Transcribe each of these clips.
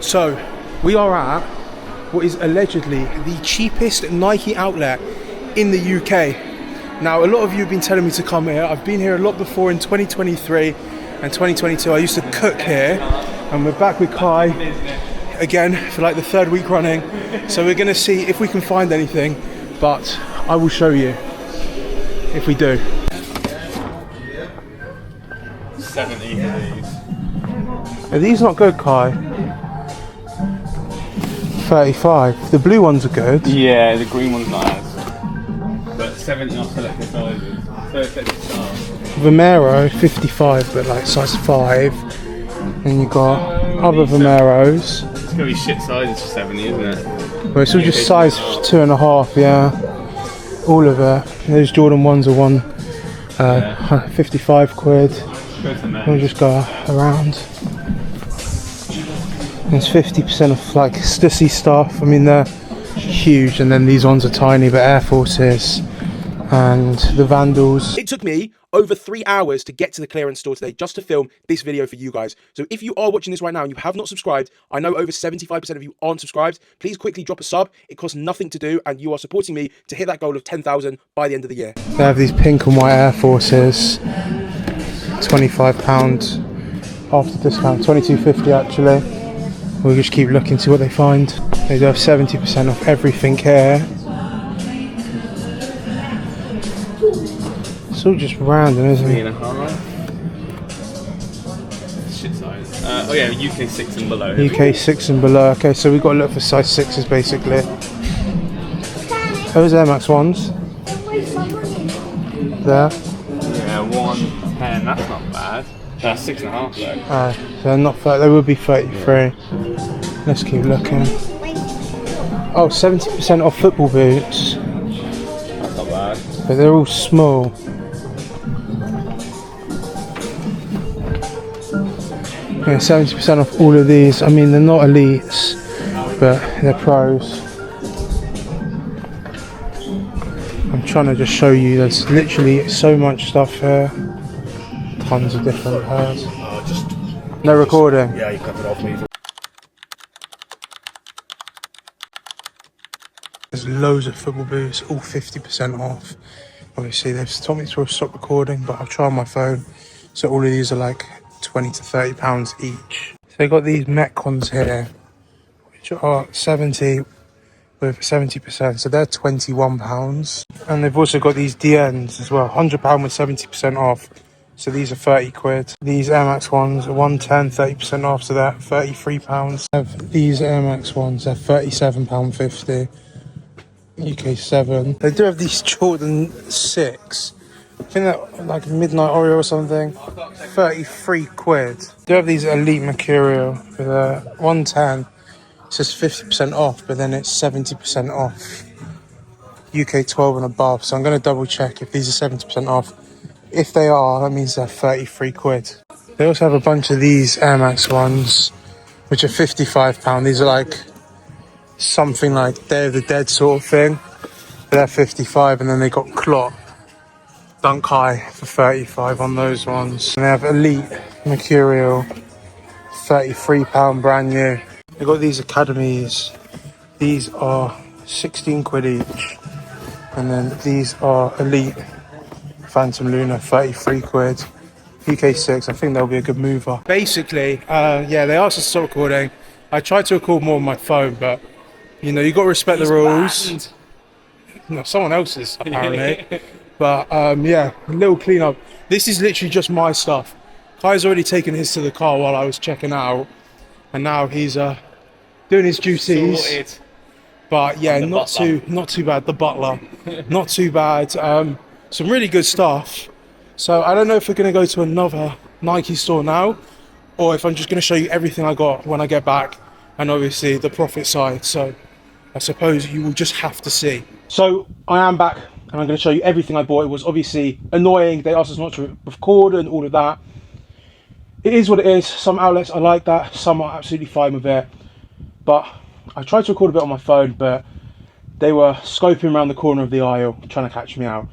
So, we are at what is allegedly the cheapest Nike outlet in the UK. Now, a lot of you have been telling me to come here. I've been here a lot before in 2023 and 2022. I used to cook here, and we're back with Kai again for like the third week running. So we're going to see if we can find anything, but I will show you if we do. 70 for these. Are these not good, Kai? 35. The blue ones are good. Yeah, the green one's not as. But 70 off selected sizes. So selected stars. Vomero 55, but like size 5. Then you got other Vomeros. It's gonna be shit sizes for 70, isn't it? Well, it's all just size 2.5, yeah. All of it. Those Jordan ones are 55 quid. We'll just go around. There's 50% off like Stussy stuff. I mean, they're huge, and then these ones are tiny, but Air Forces and the Vandals. It took me over 3 hours to get to the clearance store today just to film this video for you guys. So if you are watching this right now and you have not subscribed, I know over 75% of you aren't subscribed. Please quickly drop a sub. It costs nothing to do, and you are supporting me to hit that goal of 10,000 by the end of the year. They have these pink and white Air Forces, £25 after discount, £22.50 actually. We'll just keep looking, see what they find. They do have 70% off everything here. It's all just random, isn't it? 3.5. Shit size. Oh yeah, UK 6 and below. UK 6 and below. Okay, so we've got to look for size 6s basically. Those Air Max ones. There. Yeah, 110. That's not bad. That's 6.5 though. So not 30, they would be 33. Let's keep looking. Oh, 70% off football boots. That's not bad. But they're all small. Yeah, 70% off all of these. I mean, they're not elites, but they're pros. I'm trying to just show you, there's literally so much stuff here. Tons of different pairs. No recording. Yeah, you cut it off, please. There's loads of football boots, all 50% off. Obviously, they've told me to stop recording, but I'll try on my phone. So all of these are like 20 to 30 pounds each. So they got these Metcons here, which are 70 with 70%. So they're 21 pounds. And they've also got these DNs as well, £100 with 70% off. So these are 30 quid. These Air Max ones are 110, 30% off, so they're 33 pounds. I have these Air Max ones, they're £37.50. UK 7. They do have these Jordan 6. I think they're like Midnight Oreo or something. 33 quid. They do have these Elite Mercurial with 110. It says 50% off, but then it's 70% off. UK 12 and above. So I'm going to double check if these are 70% off. If they are, that means they're 33 quid. They also have a bunch of these Air Max ones, which are £55. These are like something like Day of the Dead sort of thing. But they're 55, and then they got Clot Dunk High for 35 on those ones. And they have Elite Mercurial, £33 brand new. They've got these Academies. These are 16 quid each. And then these are Elite Phantom Luna, 33 quid. UK 6, I think they'll be a good mover. Basically, yeah, they asked us to stop recording. I tried to record more on my phone, but you know, you got to respect the rules. No, someone else's apparently. But yeah, a little clean up. This is literally just my stuff. Kai's already taken his to the car while I was checking out, and now he's doing his duties. Sorted. But yeah, not too bad. The butler, not too bad. Some really good stuff. So I don't know if we're going to go to another Nike store now, or if I'm just going to show you everything I got when I get back, and obviously the profit side. So I suppose you will just have to see. So I am back, and I'm going to show you everything I bought. It was obviously annoying. They asked us not to record and all of that. It is what it is. Some outlets are like that. Some are absolutely fine with it. But I tried to record a bit on my phone, but they were scoping around the corner of the aisle, trying to catch me out.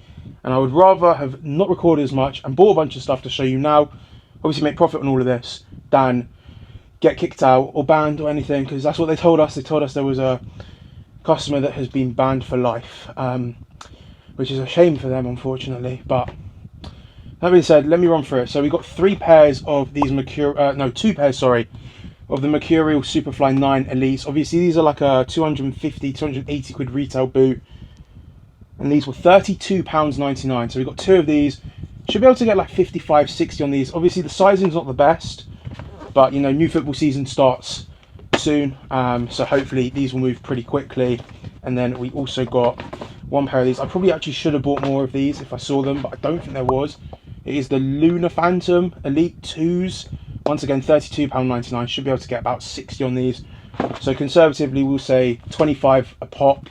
And I would rather have not recorded as much and bought a bunch of stuff to show you now, obviously make profit on all of this, than get kicked out or banned or anything, because that's what they told us. They told us there was a customer that has been banned for life, which is a shame for them, unfortunately. But that being said, let me run through it. So we got 3 pairs of these 2 pairs, sorry, of the Mercurial Superfly 9 Elites. Obviously, these are like a 250, 280 quid retail boot, and these were £32.99. So we got 2 of these. Should be able to get like 55, 60 on these. Obviously, the sizing's not the best, but you know, new football season starts soon, so hopefully these will move pretty quickly. And then we also got 1 pair of these. I probably actually should have bought more of these if I saw them, but I don't think there was. It is the Lunar Phantom Elite 2s. Once again, £32.99. Should be able to get about 60 on these. So conservatively, we'll say 25 a pop,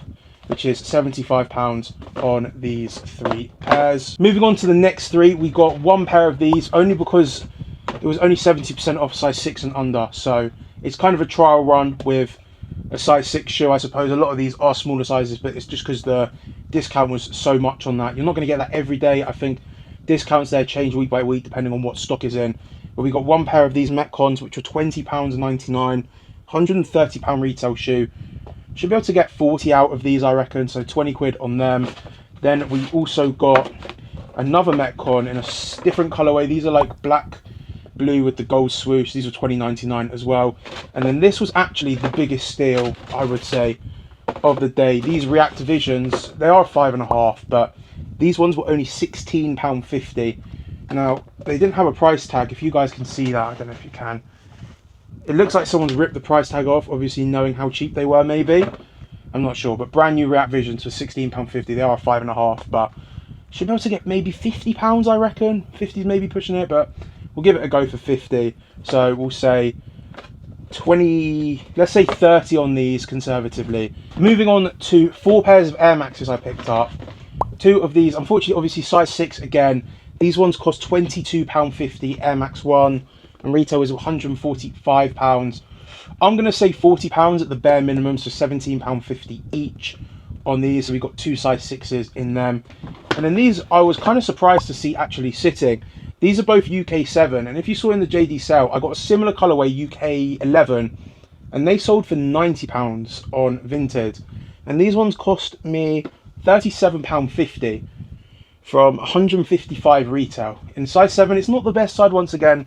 which is £75 on these 3 pairs. Moving on to the next 3, we got 1 pair of these, only because it was only 70% off size 6 and under. So it's kind of a trial run with a size 6 shoe, I suppose. A lot of these are smaller sizes, but it's just because the discount was so much on that. You're not going to get that every day. I think discounts there change week by week depending on what stock is in. But we got 1 pair of these Metcons, which were £20.99, £130 retail shoe. Should be able to get 40 out of these, I reckon, so 20 quid on them. Then we also got another Metcon in a different colorway. These are like black blue with the gold swoosh. These were £20.99 as well. And then this was actually the biggest steal, I would say, of the day. These Reactivisions, they are 5.5, but these ones were only £16.50. Now, they didn't have a price tag. If you guys can see that, I don't know if you can. It looks like someone's ripped the price tag off, obviously knowing how cheap they were, maybe. I'm not sure, but brand new Reactivisions for £16.50. They are 5.5, but should be able to get maybe £50, I reckon. 50's maybe pushing it, but we'll give it a go for 50. So we'll say 20, let's say 30 on these conservatively. Moving on to 4 pairs of Air Maxes I picked up. 2 of these, unfortunately, obviously size 6 again. These ones cost £22.50, Air Max 1, and retail is £145. I'm going to say £40 at the bare minimum, so £17.50 each on these. So we've got 2 size 6s in them. And then these, I was kind of surprised to see actually sitting. These are both UK 7, and if you saw in the JD sale, I got a similar colourway UK 11, and they sold for £90 on Vinted. And these ones cost me £37.50 from 155 retail. In size 7, it's not the best side once again,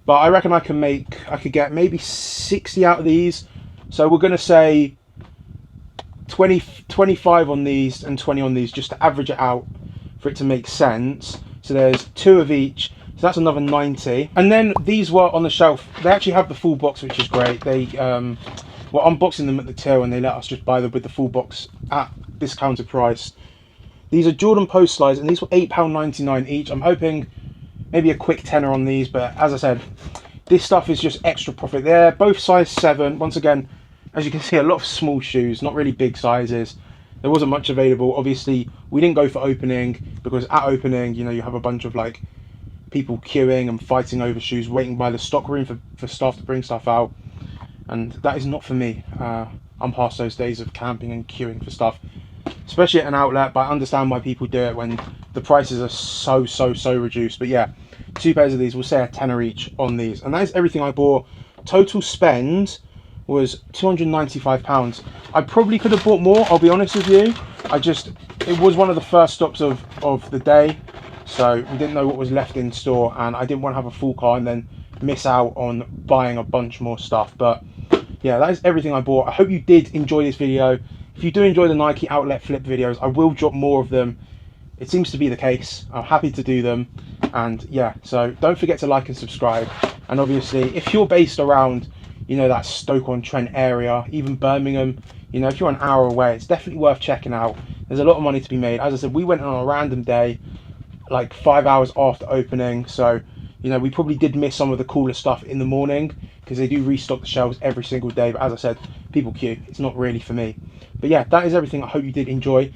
but I reckon I could get maybe 60 out of these. So we're going to say 25 on these and 20 on these, just to average it out for it to make sense. So there's 2 of each, so that's another 90. And then these were on the shelf. They actually have the full box, which is great. They were unboxing them at the till, and they let us just buy them with the full box at discounted price. These are Jordan Post slides, and these were £8.99 each. I'm hoping maybe a quick tenner on these, but as I said, this stuff is just extra profit. They're both size 7. Once again, as you can see, a lot of small shoes, not really big sizes. There wasn't much available. Obviously, we didn't go for opening, because at opening, you know, you have a bunch of like people queuing and fighting over shoes, waiting by the stock room for staff to bring stuff out, and that is not for me. I'm past those days of camping and queuing for stuff, especially at an outlet, but I understand why people do it when the prices are so reduced. But yeah, 2 pairs of these, we'll say a tenner each on these, and that is everything I bought. Total spend was £295. I probably could have bought more, I'll be honest with you. It was one of the first stops of the day, so we didn't know what was left in store, and I didn't want to have a full car and then miss out on buying a bunch more stuff. But yeah, that is everything I bought. I hope you did enjoy this video. If you do enjoy the Nike outlet flip videos, I will drop more of them. It seems to be the case. I'm happy to do them. And yeah, so don't forget to like and subscribe. And obviously, if you're based around, you know, that Stoke-on-Trent area, even Birmingham, you know, if you're an hour away, it's definitely worth checking out. There's a lot of money to be made. As I said, we went on a random day, like 5 hours after opening. So, you know, we probably did miss some of the cooler stuff in the morning, because they do restock the shelves every single day. But as I said, people queue. It's not really for me. But yeah, that is everything. I hope you did enjoy.